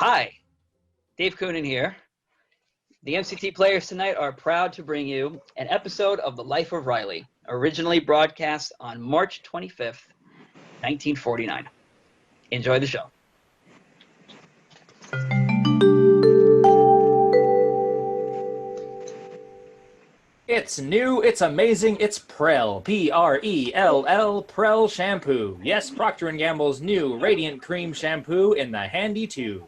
Hi, Dave Coonan here. The MCT players tonight are proud to bring you an episode of The Life of Riley, originally broadcast on March 25th, 1949. Enjoy the show. It's new, it's amazing, it's Prell, P-R-E-L-L, Prell Shampoo. Yes, Procter & Gamble's new Radiant Cream Shampoo in the handy tube.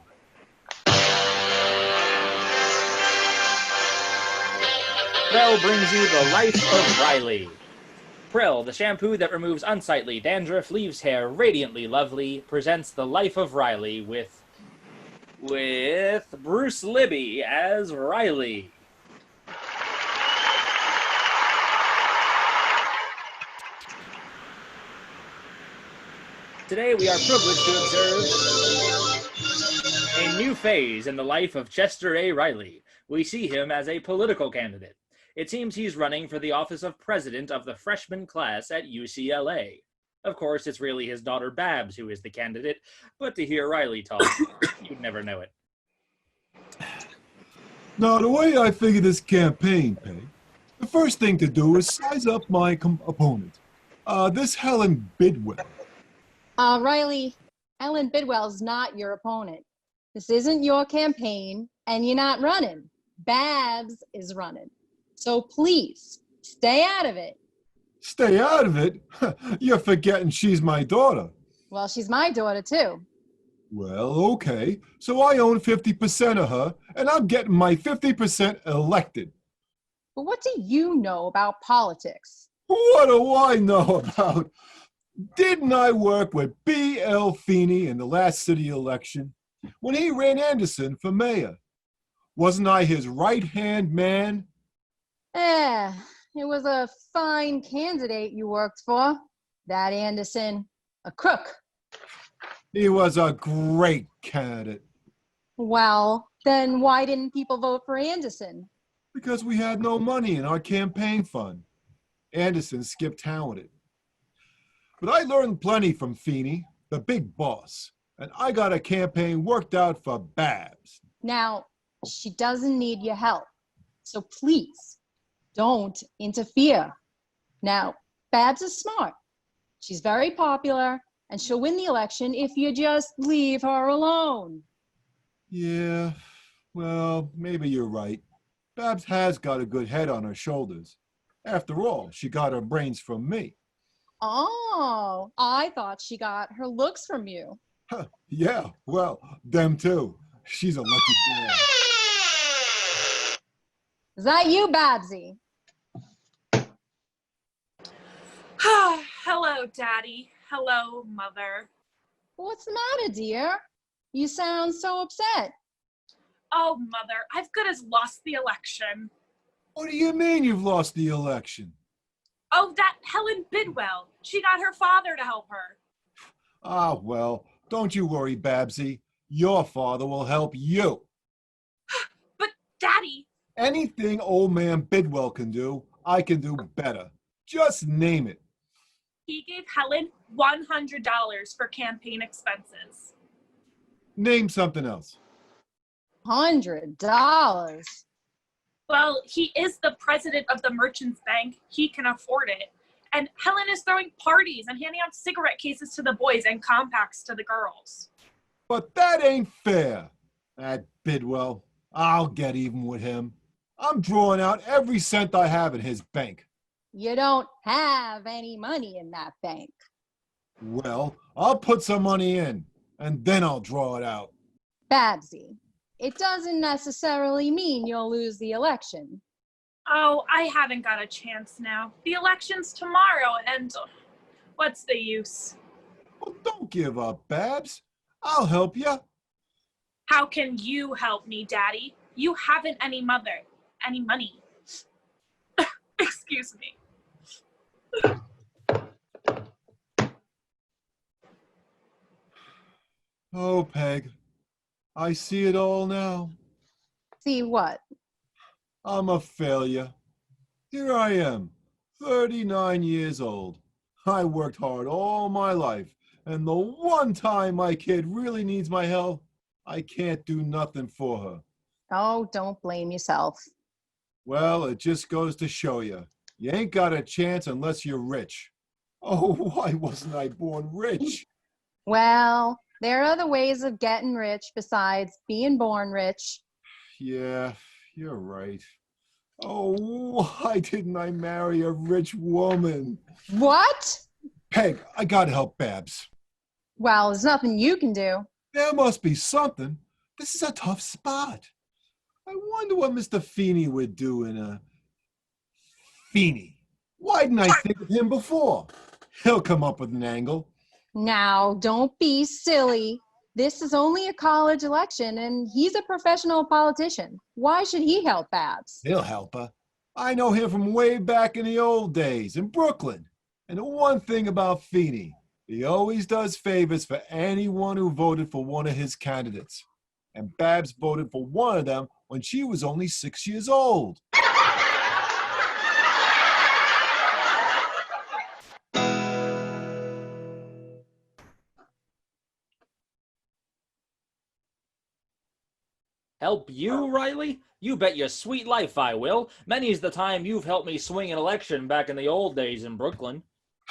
Prell brings you The Life of Riley. Prell, the shampoo that removes unsightly dandruff, leaves hair radiantly lovely, presents The Life of Riley with Bruce Libby as Riley. Today we are privileged to observe a new phase in the life of Chester A. Riley. We see him as a political candidate. It seems he's running for the office of president of the freshman class at UCLA. Of course, it's really his daughter Babs who is the candidate, but to hear Riley talk, you'd never know it. Now, the way I figure this campaign, Peg, the first thing to do is size up my opponent. This Helen Bidwell. Riley, Ellen Bidwell's not your opponent. This isn't your campaign, and you're not running. Babs is running. So please, stay out of it. Stay out of it? You're forgetting she's my daughter. Well, she's my daughter, too. Well, okay. So I own 50% of her, and I'm getting my 50% elected. But what do you know about politics? What do I know about? Didn't I work with B.L. Feeney in the last city election when he ran Anderson for mayor? Wasn't I his right-hand man? It was a fine candidate you worked for. That Anderson, a crook. He was a great candidate. Well, then why didn't people vote for Anderson? Because we had no money in our campaign fund. Anderson skipped town with it. But I learned plenty from Feeney, the big boss, and I got a campaign worked out for Babs. Now, she doesn't need your help, so please don't interfere. Now, Babs is smart. She's very popular, and she'll win the election if you just leave her alone. Yeah, well, maybe you're right. Babs has got a good head on her shoulders. After all, she got her brains from me. Oh, I thought she got her looks from you. Yeah, well, them too. She's a lucky girl. Is that you, Babsy? Hello, Daddy. Hello, Mother. What's the matter, dear? You sound so upset. Oh, Mother, I've good as lost the election. What do you mean you've lost the election? Oh, that Helen Bidwell. She got her father to help her. Ah, well, don't you worry, Babsy. Your father will help you. But, Daddy... Anything old man Bidwell can do, I can do better. Just name it. He gave Helen $100 for campaign expenses. Name something else. $100? Well, he is the president of the Merchants Bank. He can afford it. And Helen is throwing parties and handing out cigarette cases to the boys and compacts to the girls. But that ain't fair. That Bidwell, I'll get even with him. I'm drawing out every cent I have in his bank. You don't have any money in that bank. Well, I'll put some money in, and then I'll draw it out. Babsy, it doesn't necessarily mean you'll lose the election. Oh, I haven't got a chance now. The election's tomorrow, and what's the use? Well, don't give up, Babs. I'll help you. How can you help me, Daddy? You haven't any money. Excuse me. Oh, Peg, I see it all now. See what? I'm a failure. Here I am, 39 years old. I worked hard all my life, and the one time my kid really needs my help, I can't do nothing for her. Oh, don't blame yourself. Well, it just goes to show you. You ain't got a chance unless you're rich. Oh, why wasn't I born rich? Well, there are other ways of getting rich besides being born rich. Yeah, you're right. Oh, why didn't I marry a rich woman? What? Peg, I gotta help Babs. Well, there's nothing you can do. There must be something. This is a tough spot. I wonder what Mr. Feeney would do in a... Feeney. Why didn't I think of him before? He'll come up with an angle. Now, don't be silly. This is only a college election, and he's a professional politician. Why should he help Babs? He'll help her. I know him from way back in the old days in Brooklyn. And the one thing about Feeney, he always does favors for anyone who voted for one of his candidates. And Babs voted for one of them when she was only 6 years old. Help you, Riley? You bet your sweet life I will. Many's the time you've helped me swing an election back in the old days in Brooklyn.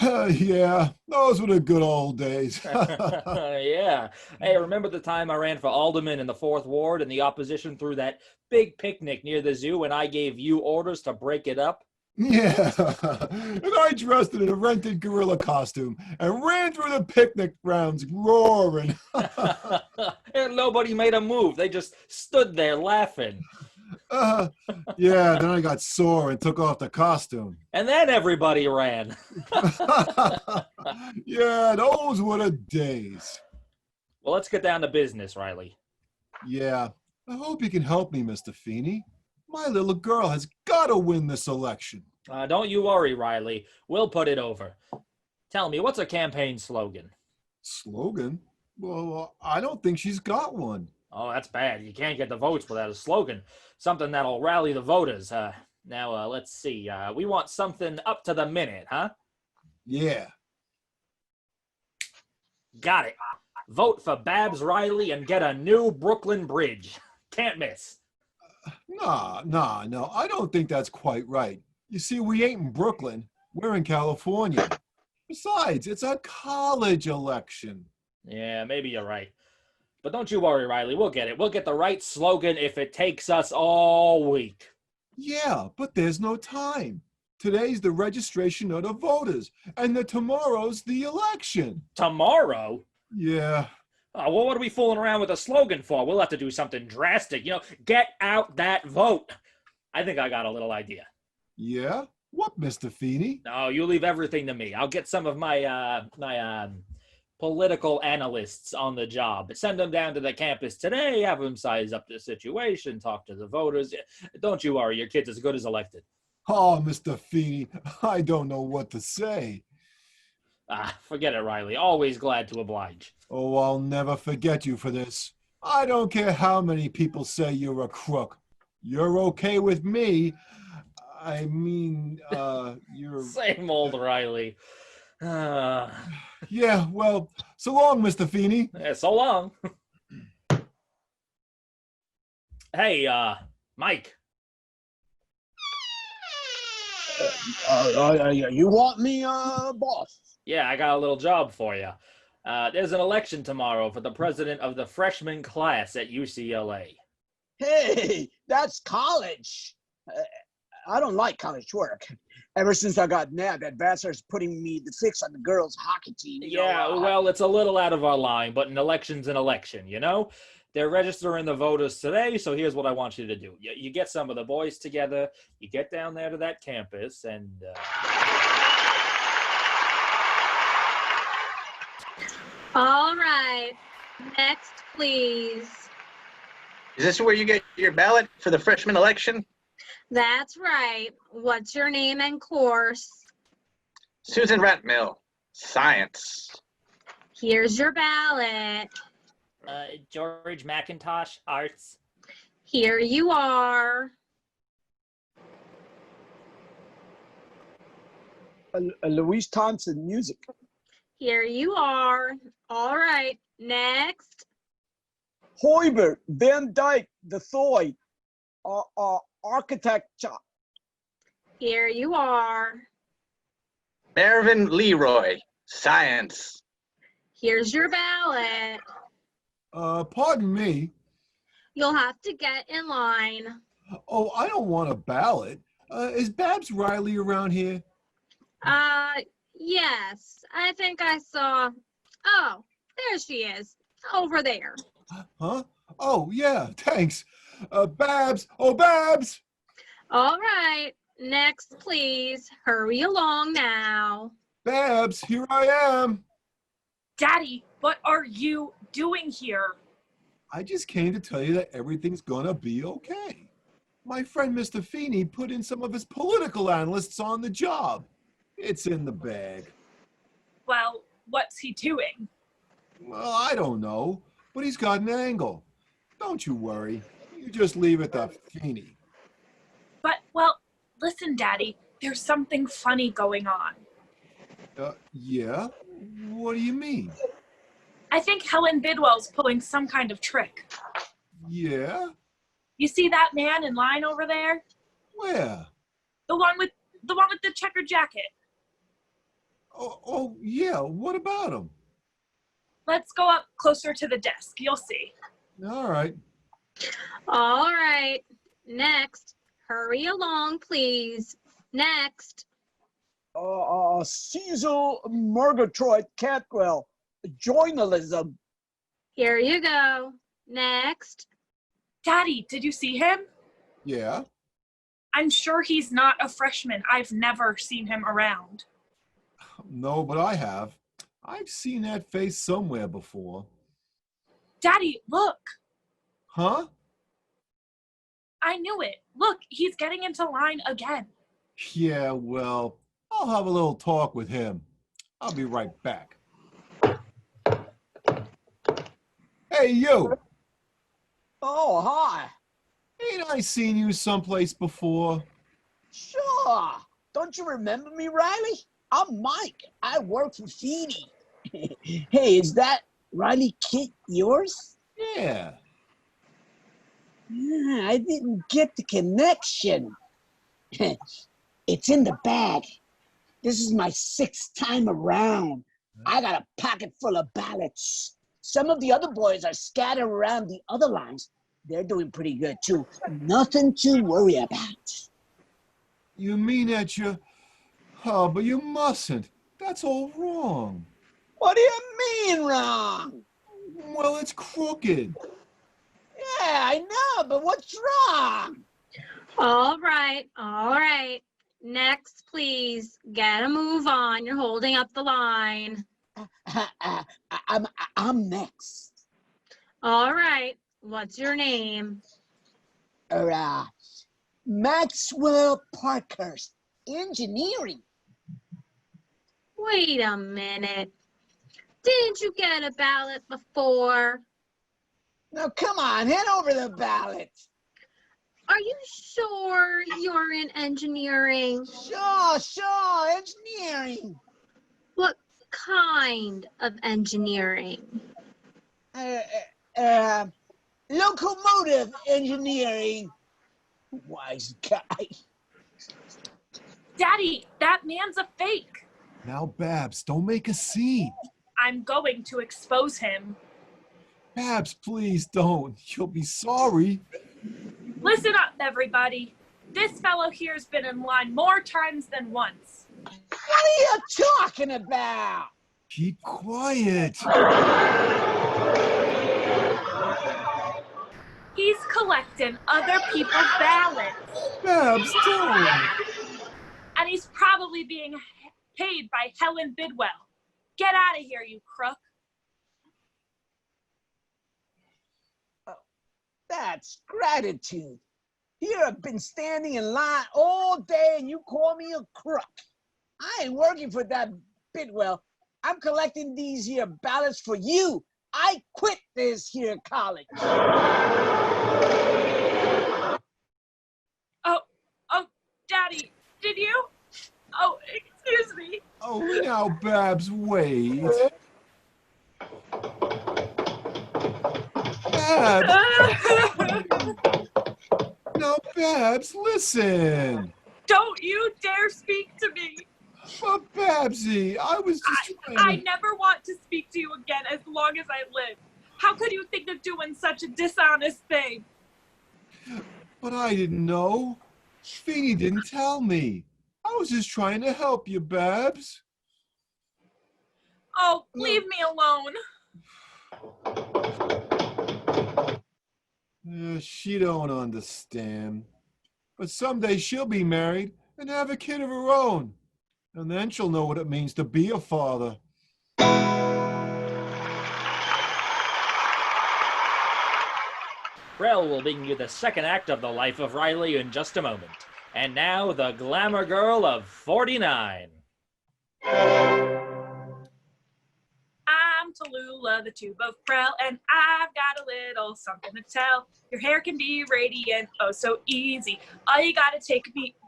Yeah, those were the good old days. Yeah. Hey, remember the time I ran for alderman in the 4th Ward and the opposition threw that big picnic near the zoo and I gave you orders to break it up? Yeah, and I dressed in a rented gorilla costume and ran through the picnic grounds roaring. And nobody made a move. They just stood there laughing. Yeah, then I got sore and took off the costume. And then everybody ran. Yeah, those were the days. Well, let's get down to business, Riley. Yeah, I hope you can help me, Mr. Feeney. My little girl has got to win this election. Don't you worry, Riley. We'll put it over. Tell me, what's a campaign slogan? Slogan? Well, I don't think she's got one. Oh, that's bad. You can't get the votes without a slogan. Something that'll rally the voters. Now, let's see. We want something up to the minute, huh? Yeah. Got it. Vote for Babs Riley and get a new Brooklyn Bridge. Can't miss. No, I don't think that's quite right. You see, we ain't in Brooklyn. We're in California. Besides, it's a college election. Yeah, maybe you're right. But don't you worry, Riley. We'll get it. We'll get the right slogan if it takes us all week. Yeah, but there's no time. Today's the registration of the voters, and tomorrow's the election. Tomorrow? Yeah. Well, what are we fooling around with a slogan for? We'll have to do something drastic. Get out that vote. I think I got a little idea. Yeah? What, Mr. Feeney? No, you leave everything to me. I'll get some of my political analysts on the job. Send them down to the campus today, have them size up the situation, talk to the voters. Don't you worry, your kid's as good as elected. Oh, Mr. Feeney, I don't know what to say. Forget it, Riley. Always glad to oblige. Oh, I'll never forget you for this. I don't care how many people say you're a crook. You're okay with me. I mean, you're... Same old Riley. Yeah, well, so long, Mr. Feeney. Yeah, so long. Hey, Mike. You want me, boss? Yeah, I got a little job for you. There's an election tomorrow for the president of the freshman class at UCLA. Hey, that's college. I don't like college work. Ever since I got nabbed, advisors putting me the fix on the girls' hockey team. Well, it's a little out of our line, but an election's an election, They're registering the voters today, so here's what I want you to do. You get some of the boys together, you get down there to that campus, and... All right. Next, please. Is this where you get your ballot for the freshman election? That's right. What's your name and course? Susan Ratmill, science. Here's your ballot. George McIntosh, arts. Here you are. Louise Thompson, music. Here you are. All right. Next. Hoiber, Van Dyke, the Thoy, architecture. Here you are. Marvin Leroy, science. Here's your ballot. Pardon me. You'll have to get in line. Oh, I don't want a ballot. Is Babs Riley around here? Yes. I think I saw. Oh, there she is. Over there. Huh? Oh, yeah, thanks. Babs! Oh, Babs! All right. Next, please. Hurry along now. Babs, here I am. Daddy, what are you doing here? I just came to tell you that everything's gonna be okay. My friend Mr. Feeney put in some of his political analysts on the job. It's in the bag. Well, what's he doing? Well, I don't know, but he's got an angle. Don't you worry. You just leave it to Feeney. But, well, listen, Daddy, there's something funny going on. Yeah? What do you mean? I think Helen Bidwell's pulling some kind of trick. Yeah? You see that man in line over there? Where? The one with the checkered jacket. Oh, yeah. What about him? Let's go up closer to the desk. You'll see. All right. All right. Next. Hurry along, please. Next. Cecil Murgatroyd Catwell, journalism. Here you go. Next. Daddy, did you see him? Yeah? I'm sure he's not a freshman. I've never seen him around. No, but I have. I've seen that face somewhere before. Daddy, look. Huh? I knew it. Look, he's getting into line again. Yeah, well, I'll have a little talk with him. I'll be right back. Hey, you! Oh, hi. Ain't I seen you someplace before? Sure. Don't you remember me, Riley? I'm Mike. I work for Feeney. Hey, is that Riley kit yours? Yeah. I didn't get the connection. It's in the bag. This is my 6th time around. I got a pocket full of ballots. Some of the other boys are scattered around the other lines. They're doing pretty good too. Nothing to worry about. You mean that you... Oh, but you mustn't. That's all wrong. What do you mean wrong? Well, it's crooked. Yeah, I know, but what's wrong? All right. All right. Next, please. Get a move on. You're holding up the line. I'm next. All right. What's your name? Maxwell Parkhurst, engineering. Wait a minute. Didn't you get a ballot before? Now, come on, hand over the ballot. Are you sure you're in engineering? Sure, engineering. What kind of engineering? Locomotive engineering. Wise guy. Daddy, that man's a fake. Now, Babs, don't make a scene. I'm going to expose him. Babs, please don't. You'll be sorry. Listen up, everybody. This fellow here's been in line more times than once. What are you talking about? Keep quiet. He's collecting other people's ballots. Babs, don't. And he's probably being paid by Helen Bidwell. Get out of here, you crook. That's gratitude. Here I've been standing in line all day and you call me a crook. I ain't working for that Bidwell. I'm collecting these here ballots for you. I quit this here college. Oh, Daddy, did you? Oh, excuse me. Oh, now, Babs, wait. Babs! Now, Babs, listen. Don't you dare speak to me. But Babsy, I was just I trying to... never want to speak to you again as long as I live. How could you think of doing such a dishonest thing? But I didn't know. Feeny didn't tell me. I was just trying to help you, Babs. Oh, leave me alone. She don't understand. But someday she'll be married and have a kid of her own. And then she'll know what it means to be a father. Prell will bring you the second act of the life of Riley in just a moment. And now, the glamour girl of 49. I'm Tallulah, the tube of Prell, and I've got a little something to tell. Your hair can be radiant, oh so easy. All you gotta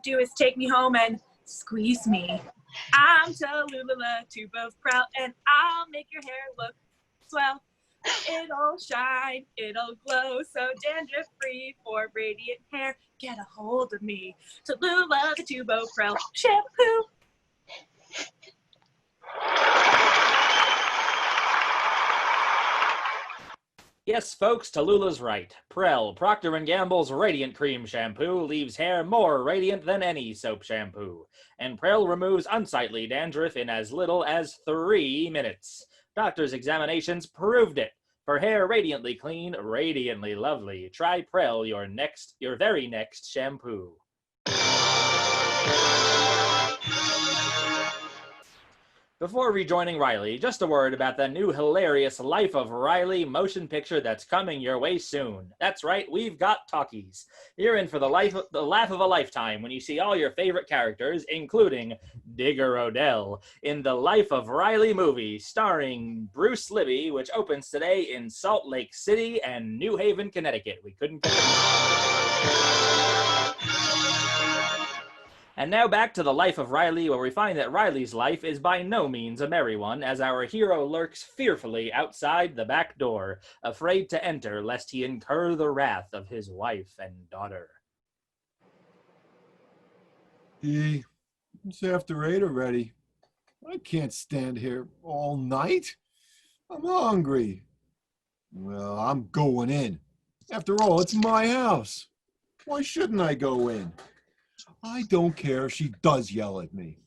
do is take me home and squeeze me. I'm Tallulah, the tube of Prell, and I'll make your hair look swell. It'll shine, it'll glow, so dandruff-free for radiant hair. Get a hold of me, Tallulah, the tube of Prell shampoo. Yes, folks, Tallulah's right. Prell, Procter & Gamble's Radiant Cream Shampoo leaves hair more radiant than any soap shampoo. And Prell removes unsightly dandruff in as little as 3 minutes. Doctors' examinations proved it. For hair radiantly clean, radiantly lovely, try Prell, your very next shampoo. Before rejoining Riley, just a word about the new hilarious Life of Riley motion picture that's coming your way soon. That's right, we've got talkies. You're in for the laugh of a lifetime when you see all your favorite characters, including Digger Odell, in the Life of Riley movie, starring Bruce Libby, which opens today in Salt Lake City and New Haven, Connecticut. We couldn't get it. And now back to the Life of Riley, where we find that Riley's life is by no means a merry one, as our hero lurks fearfully outside the back door, afraid to enter lest he incur the wrath of his wife and daughter. It's after 8 already. I can't stand here all night. I'm hungry. Well, I'm going in. After all, it's my house. Why shouldn't I go in? I don't care if she does yell at me.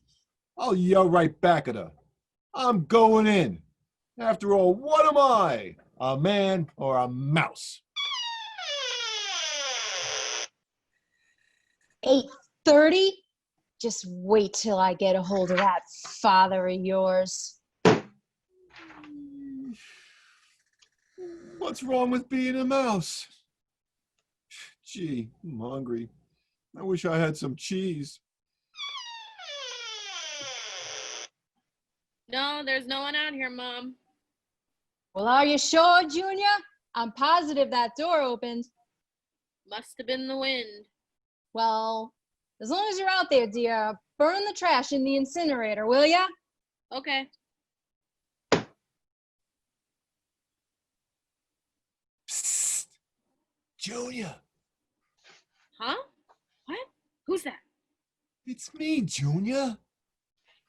I'll yell right back at her. I'm going in. After all, what am I? A man or a mouse? 8:30? Just wait till I get a hold of that father of yours. What's wrong with being a mouse? Gee, I'm hungry. I wish I had some cheese. No, there's no one out here, Mom. Well, are you sure, Junior? I'm positive that door opened. Must have been the wind. Well, as long as you're out there, dear, burn the trash in the incinerator, will ya? Okay. Psst. Junior. Huh? What? Who's that? It's me, Junior.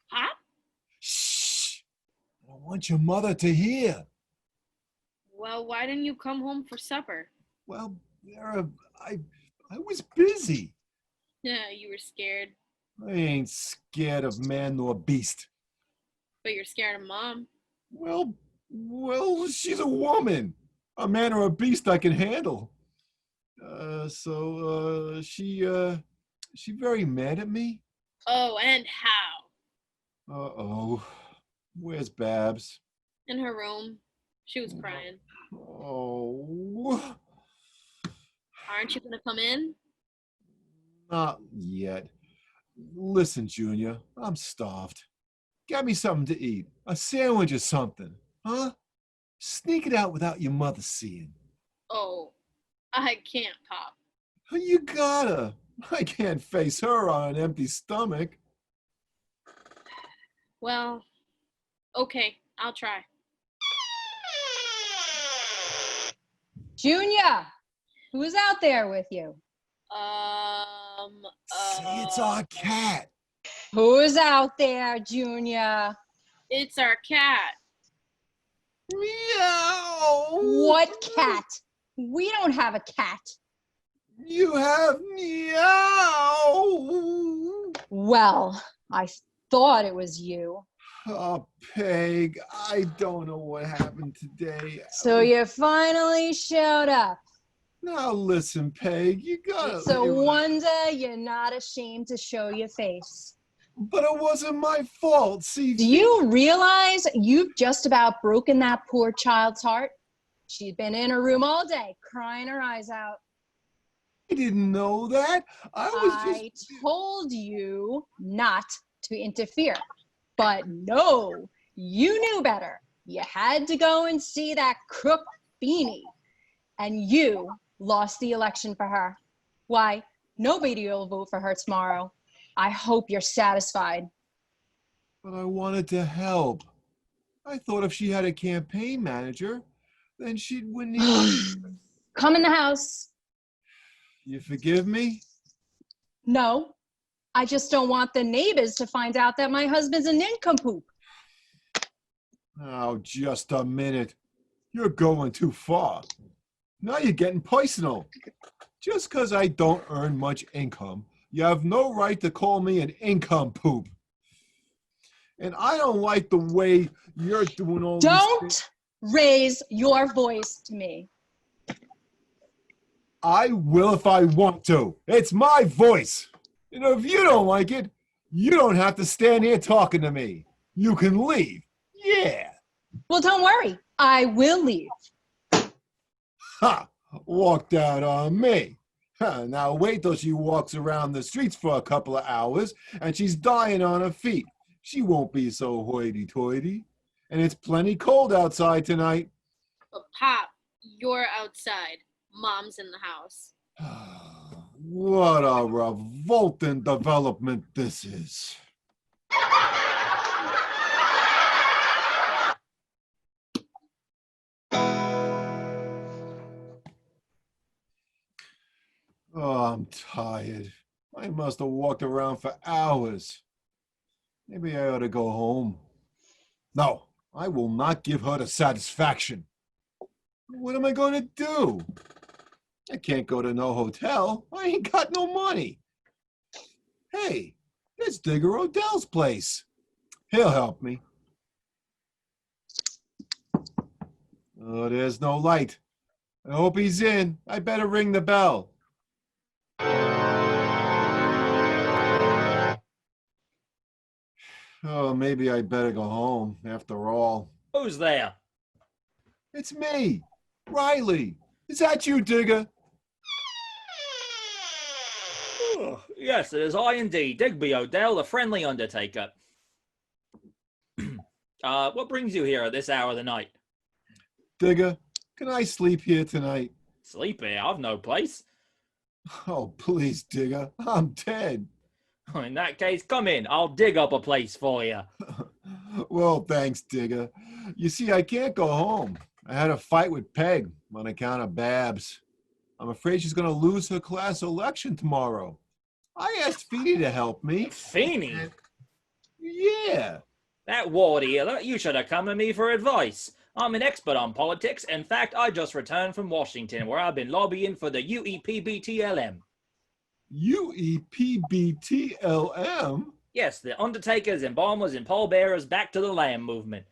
Huh? Shh. I don't want your mother to hear. Well, why didn't you come home for supper? Well, I was busy. Yeah, you were scared. I ain't scared of man nor beast. But you're scared of Mom. Well, she's a woman. A man or a beast I can handle. So she very mad at me? Oh, and how? Uh-oh. Where's Babs? In her room. She was crying. Oh. Aren't you gonna come in? Not yet. Listen, Junior, I'm starved. Get me something to eat. A sandwich or something, huh? Sneak it out without your mother seeing. Oh, I can't, Pop. You gotta. I can't face her on an empty stomach. Well, okay, I'll try. Junior, who's out there with you? See, it's our cat. Who's out there, Junior? It's our cat. Meow. What cat? We don't have a cat. You have meow. Well, I thought it was you. Oh, Peg, I don't know what happened today. So you finally showed up. Now listen, Peg, you gotta. It's a wonder you're not ashamed to show your face. But it wasn't my fault. See, Do you realize you've just about broken that poor child's heart? She'd been in her room all day, crying her eyes out. I didn't know that. I told you not to interfere. But no, you knew better. You had to go and see that crook Beanie. And you lost the election for her. Why, nobody will vote for her tomorrow. I hope you're satisfied. But I wanted to help. I thought if she had a campaign manager, then she'd win the. Come in the house. You forgive me? No, I just don't want the neighbors to find out that my husband's a nincompoop. Oh, just a minute. You're going too far. Now you're getting personal. Just because I don't earn much income, you have no right to call me an income poop. And I don't like the way you're doing all these Don't things. raise your voice to me. I will if I want to. It's my voice. And if you don't like it, you don't have to stand here talking to me. You can leave. Yeah. Well, don't worry. I will leave. Ha! Walked out on me. Huh, now wait till she walks around the streets for a couple of hours and she's dying on her feet. She won't be so hoity-toity. And it's plenty cold outside tonight. But Pop, you're outside. Mom's in the house. What a revolting development this is. Oh, I'm tired. I must have walked around for hours. Maybe I ought to go home. No, I will not give her the satisfaction. What am I going to do? I can't go to no hotel. I ain't got no money. Hey, it's Digger Odell's place. He'll help me. Oh, there's no light. I hope he's in. I better ring the bell. Oh, maybe I better go home after all. Who's there? It's me, Riley. Is that you, Digger? Oh, yes, it is I indeed, Digby Odell, the friendly undertaker. What brings you here at this hour of the night? Digger, can I sleep here tonight? Sleep here? I've no place. Oh, please, Digger. I'm dead. In that case, come in. I'll dig up a place for you. Well, thanks, Digger. You see, I can't go home. I had a fight with Peg on account of Babs. I'm afraid she's going to lose her class election tomorrow. I asked Feeny to help me. Feeny? Yeah. That ward healer, you should have come to me for advice. I'm an expert on politics. In fact, I just returned from Washington, where I've been lobbying for the UEPBTLM. UEPBTLM? Yes, the undertakers, embalmers, and pallbearers back to the land movement.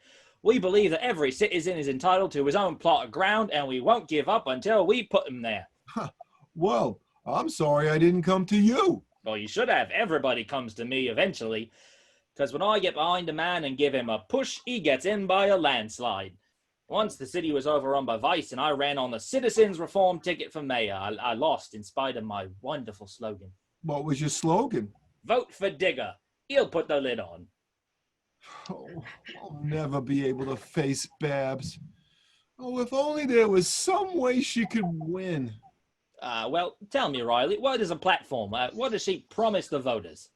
We believe that every citizen is entitled to his own plot of ground, and we won't give up until we put him there. Well, I'm sorry I didn't come to you. Well, you should have. Everybody comes to me eventually. Because when I get behind a man and give him a push, he gets in by a landslide. Once the city was overrun by vice and I ran on the Citizens Reform ticket for mayor. I lost in spite of my wonderful slogan. What was your slogan? Vote for Digger. He'll put the lid on. Oh, I'll never be able to face Babs. Oh, if only there was some way she could win. Well, tell me, Riley, what is a platform? What does she promise the voters?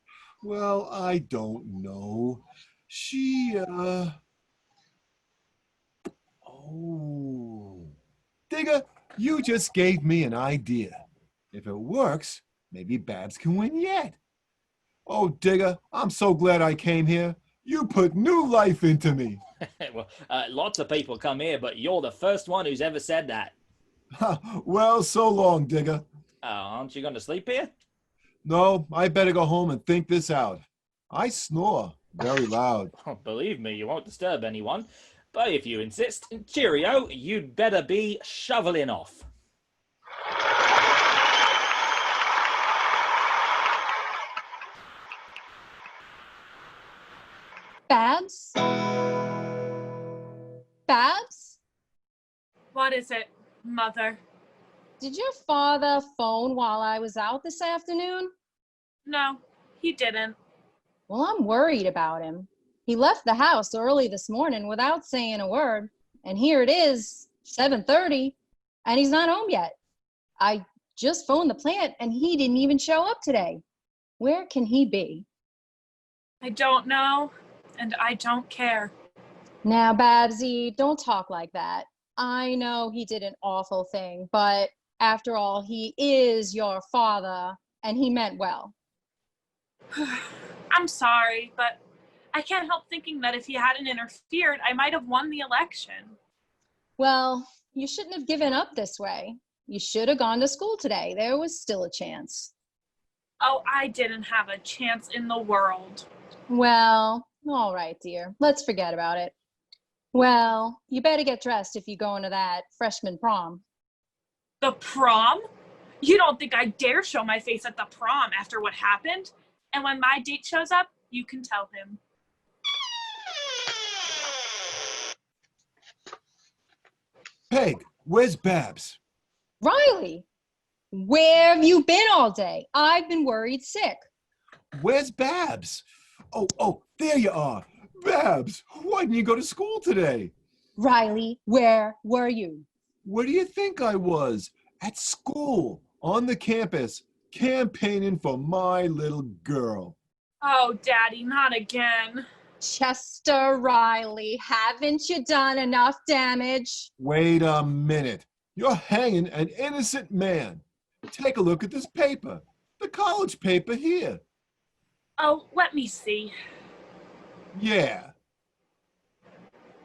Well, I don't know. She, Oh. Digger, You just gave me an idea. If it works, maybe Babs can win yet. Oh, Digger, I'm so glad I came here. You put new life into me. Well, lots of people come here, but you're the first one who's ever said that. Well, so long, Digger. Aren't you going to sleep here? No, I better go home and think this out. I snore very loud. Oh, believe me, you won't disturb anyone. But if you insist, cheerio, you'd better be shoveling off. Babs? Babs? What is it, Mother? Did your father phone while I was out this afternoon? No, he didn't. Well, I'm worried about him. He left the house early this morning without saying a word, and here it is, 7:30, and he's not home yet. I just phoned the plant, and he didn't even show up today. Where can he be? I don't know, and I don't care. Now, Babsy, don't talk like that. I know he did an awful thing, but after all, he is your father, and he meant well. I'm sorry, but I can't help thinking that if he hadn't interfered, I might have won the election. Well, you shouldn't have given up this way. You should have gone to school today. There was still a chance. Oh, I didn't have a chance in the world. Well, all right, dear. Let's forget about it. Well, you better get dressed if you go into that freshman prom. The prom? You don't think I dare show my face at the prom after what happened? And when my date shows up, you can tell him. Peg, where's Babs? Riley, where have you been all day? I've been worried sick. Where's Babs? Oh, there you are. Babs, why didn't you go to school today? Riley, where were you? Where do you think I was? At school, on the campus, campaigning for my little girl. Oh, Daddy, not again. Chester Riley, haven't you done enough damage? Wait a minute. You're hanging an innocent man. Take a look at this paper. The college paper here. Oh, let me see. Yeah.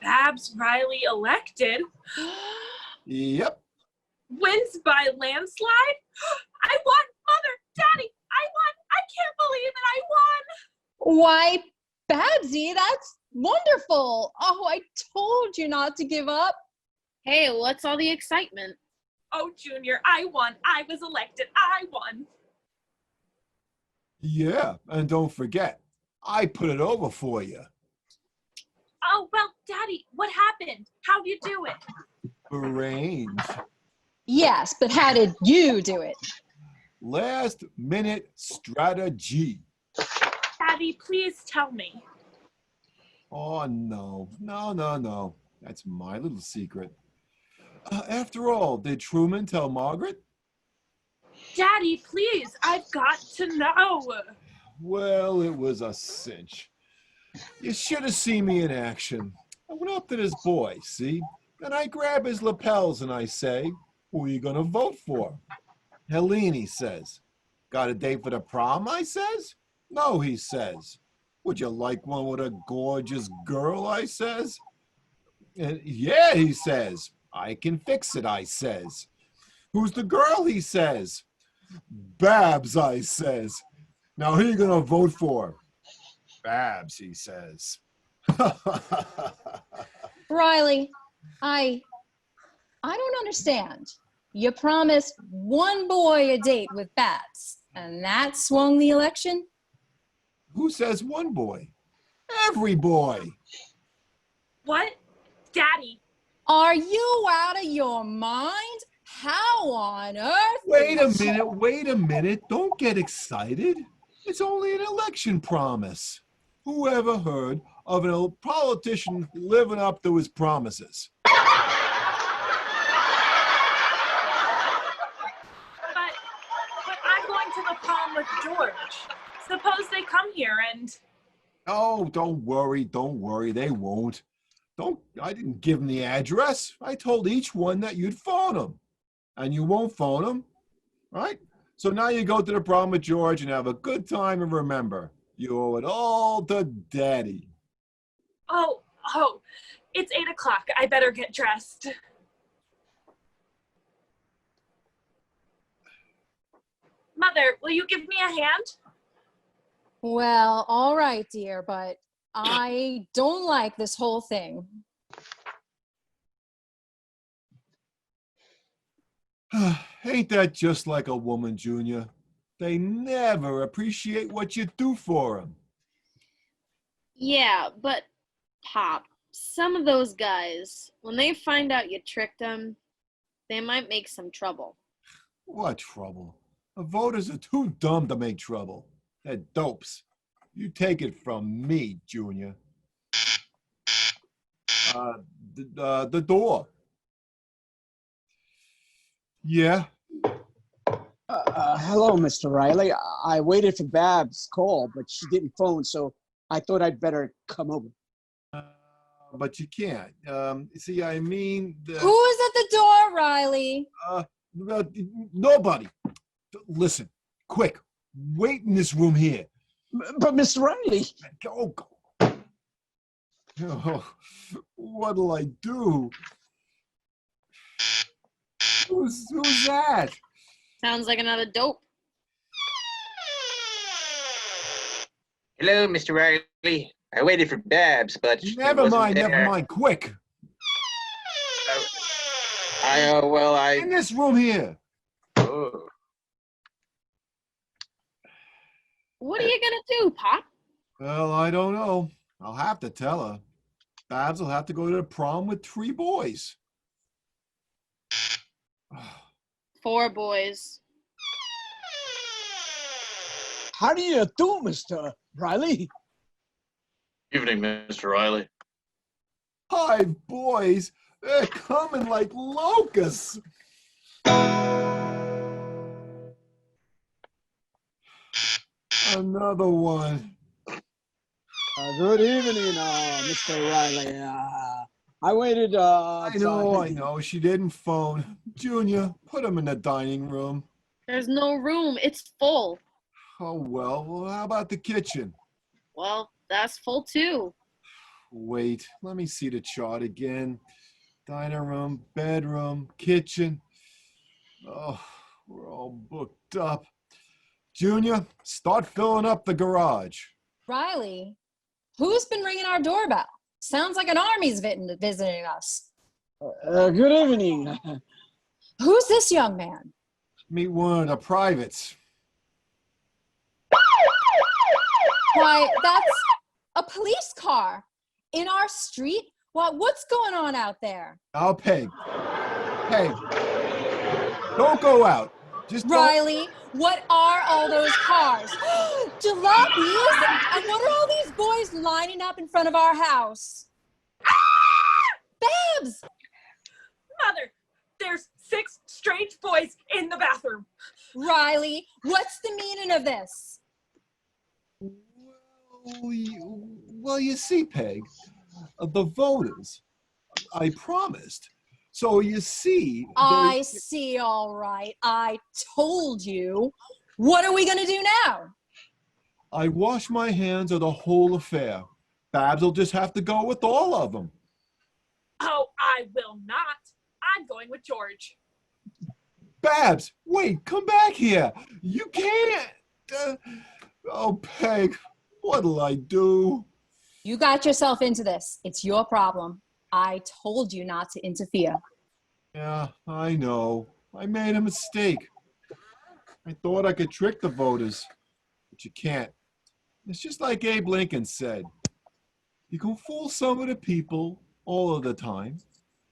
Babs Riley elected. Yep. Wins by landslide. I won, Mother, Daddy, I won. I can't believe it, I won. Why, Babsy, that's wonderful. Oh, I told you not to give up. Hey, what's all the excitement? Oh, Junior, I won. I was elected. I won. Yeah, and don't forget, I put it over for you. Oh, well, Daddy, what happened? How'd you do it? Brains. Yes, but how did you do it? Last minute strategy. Daddy, please tell me. Oh, no. That's my little secret. After all, did Truman tell Margaret? Daddy, please, I've got to know. Well, it was a cinch. You should have seen me in action. I went up to this boy, see? And I grab his lapels and I say, who are you going to vote for? Helene, he says. Got a date for the prom, I says? No, he says. Would you like one with a gorgeous girl, I says? And yeah, he says. I can fix it, I says. Who's the girl, he says. Babs, I says. Now who you gonna vote for? Babs, he says. Riley, I don't understand. You promised one boy a date with Babs, and that swung the election? Who says one boy? Every boy. What? Daddy. Are you out of your mind? How on earth? Wait a minute. Don't get excited. It's only an election promise. Who ever heard of a politician living up to his promises? But I'm going to the prom with George. Suppose they come here and... Oh, don't worry. They won't. I didn't give them the address. I told each one that you'd phone them. and you won't phone him, right? So now you go to the prom with George and have a good time, and remember, you owe it all to Daddy. Oh, it's 8 o'clock. I better get dressed. Mother, will you give me a hand? Well, all right, dear, but I don't like this whole thing. Ain't that just like a woman, Junior? They never appreciate what you do for them. Yeah, but Pop, some of those guys, when they find out you tricked them, they might make some trouble. What trouble? The voters are too dumb to make trouble. They're dopes. You take it from me, Junior. The door. Yeah. Hello, Mr. Riley. I waited for Babs' call, but she didn't phone, so I thought I'd better come over. But you can't. See, I mean... Who is at the door, Riley? Nobody. Listen, quick. Wait in this room here. But Mr. Riley... Go. Oh, what'll I do? Who's that? Sounds like another dope. Hello, Mr. Riley. I waited for Babs, but Never mind. Quick. In this room here. Oh. What are you gonna do, Pop? Well, I don't know. I'll have to tell her. Babs will have to go to the prom with 3 boys. 4 boys. How do you do, Mr. Riley? Evening, Mr. Riley. 5 boys? They're coming like locusts. Another one. Good evening, Mr. Riley. I waited. I know. She didn't phone. Junior, put him in the dining room. There's no room. It's full. Oh, well, how about the kitchen? Well, that's full too. Wait, let me see the chart again. Dining room, bedroom, kitchen. Oh, we're all booked up. Junior, start filling up the garage. Riley, who's been ringing our doorbell? Sounds like an army's visiting us. Good evening. Who's this young man? Meet one of the privates. Why, that's a police car in our street. What's going on out there? Oh, Peg. Don't go out. Just Riley, what are all those cars? Jalopies? And what are all these boys lining up in front of our house? Babs! Mother, there's 6 strange boys in the bathroom. Riley, what's the meaning of this? Well, you see, Peg, the voters, I promised. So you see... I see, all right. I told you. What are we going to do now? I wash my hands of the whole affair. Babs will just have to go with all of them. Oh, I will not. I'm going with George. Babs, wait, come back here. You can't. Oh, Peg, what'll I do? You got yourself into this. It's your problem. I told you not to interfere. Yeah, I know. I made a mistake. I thought I could trick the voters, but you can't. It's just like Abe Lincoln said. You can fool some of the people all of the time,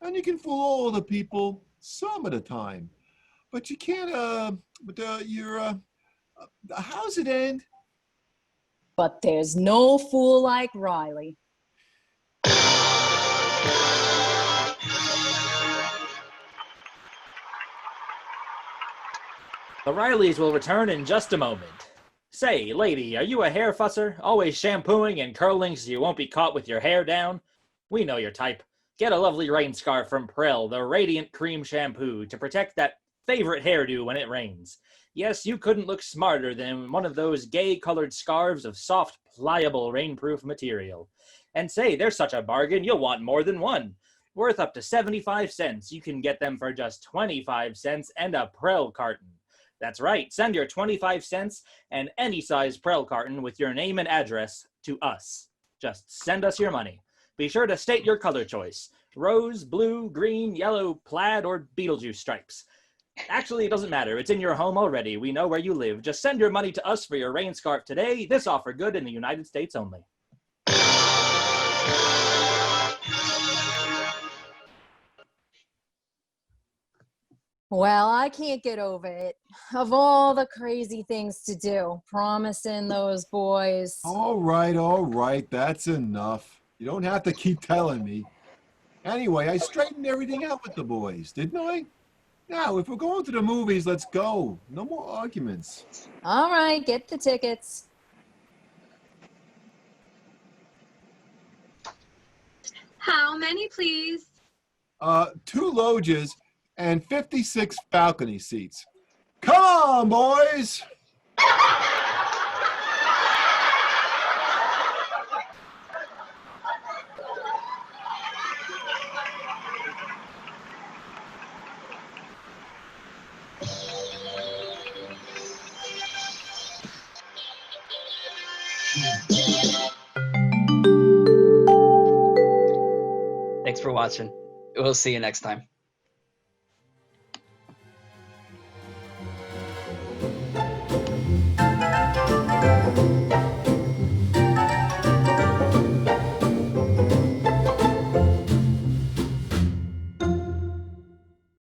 and you can fool all of the people some of the time. But you can't, how's it end? But there's no fool like Riley. The Rileys will return in just a moment. Say, lady, are you a hair fusser? Always shampooing and curling so you won't be caught with your hair down? We know your type. Get a lovely rain scarf from Prell, the Radiant Cream Shampoo, to protect that favorite hairdo when it rains. Yes, you couldn't look smarter than one of those gay-colored scarves of soft, pliable, rainproof material. And say, they're such a bargain, you'll want more than one. Worth up to 75 cents, you can get them for just 25 cents and a Prel carton. That's right, send your 25 cents and any size Prel carton with your name and address to us. Just send us your money. Be sure to state your color choice. Rose, blue, green, yellow, plaid, or Beetlejuice stripes. Actually, it doesn't matter. It's in your home already. We know where you live. Just send your money to us for your rain scarf today. This offer good in the United States only. Well, I can't get over it. Of all the crazy things to do, promising those boys. All right, that's enough. You don't have to keep telling me. Anyway, I straightened everything out with the boys, didn't I? Now, if we're going to the movies, let's go. No more arguments. All right, get the tickets. How many, please? 2 loges and 56 balcony seats. Come on, boys! Thanks for watching. We'll see you next time.